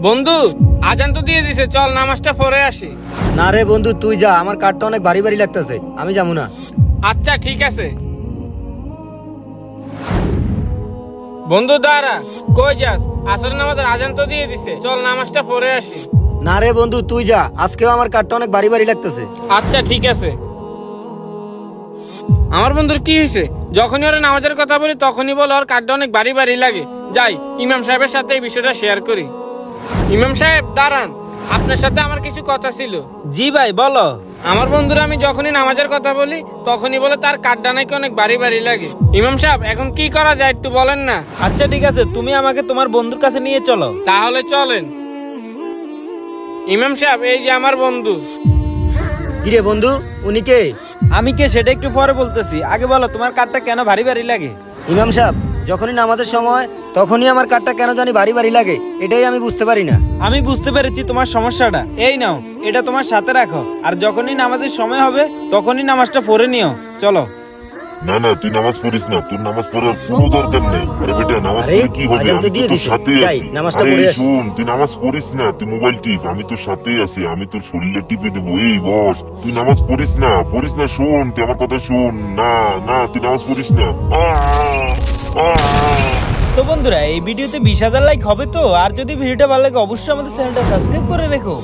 বন্ধু আজান তো দিয়ে দিছে, চল নামাজটা পড়ে আসি। না রে বন্ধু, তুই যা, আমার কাঠটা অনেক ভারী ভারী লাগতেছে, আমি যাবো না। আচ্ছা ঠিক আছে। বন্ধু দাঁড়া, কই যাস? আসরের নামাজের আজান তো দিয়ে দিছে, চল নামাজটা পড়ে আসি। না রে বন্ধু, তুই যা, আজকেও আমার কাঠটা অনেক ভারী ভারী লাগতেছে। আচ্ছা ঠিক আছে। আমার বন্ধুর কি হয়েছে? যখনই ওরা নামাজের কথা বলি তখনই বলে ওর কাঠটা অনেক ভারী ভারী লাগে। যাই ইমাম সাহেবের সাথে এই বিষয়টা শেয়ার করি। ইমাম সাহেব দাঁড়ান, আপনার সাথে আমার কিছু কথা ছিল। জি ভাই বলো। আমার বন্ধুরা আমি যখনই নামাজের কথা বলি তখনই বলে তার কাঠটা নাকি অনেক ভারী ভারী লাগে। ইমাম সাহেব এখন কি করা যায় একটু বলেন না। আচ্ছা ঠিক আছে, তুমি আমাকে তোমার বন্ধুর কাছে নিয়ে চলো। তাহলে চলেন। ইমাম সাহেব এই যে আমার বন্ধু। কিরে বন্ধু, উনি কে? আমি কে সেটা একটু পরে বলতেছি, আগে বলো তোমার কাঠটা কেন ভারী ভারী লাগে। ইমাম সাহেব, যখনই নামাজের সময় তখনই আমার কাঠটা কেন জানি ভারী ভারী লাগে, এটাই আমি বুঝতে পারি না। আমি বুঝতে পেরেছি তোমার সমস্যাটা। এই নাও, এটা তোমার সাথে রাখো, আর যখনই নামাজের সময় হবে তখনই নামাজটা পড়ে নিও। চলো। না না, তুই নামাজ পড়িস না, তোর নামাজ পড়ার কোনো দরকার নেই। আরে বেটা, নামাজ পড়ে কি হবে? আমি তোর সাথে আছি। আরে শুন, তুই নামাজ পড়িস না, তুই মোবাইল টিপ, আমি তোর সাথেই আছি, আমি তোর শরীরে টিপে দেবো। এই বস, তুই নামাজ পড়িস না, পড়িস না, শোন, তুই আমার কথা শোন। না না, তুই নামাজ পড়িস না। তো বন্ধুরা, এই ভিডিওতে 20,000 লাইক হবে তো? আর যদি ভিডিওটা ভালো লাগে অবশ্যই আমাদের চ্যানেলটা সাবস্ক্রাইব করে রেখো।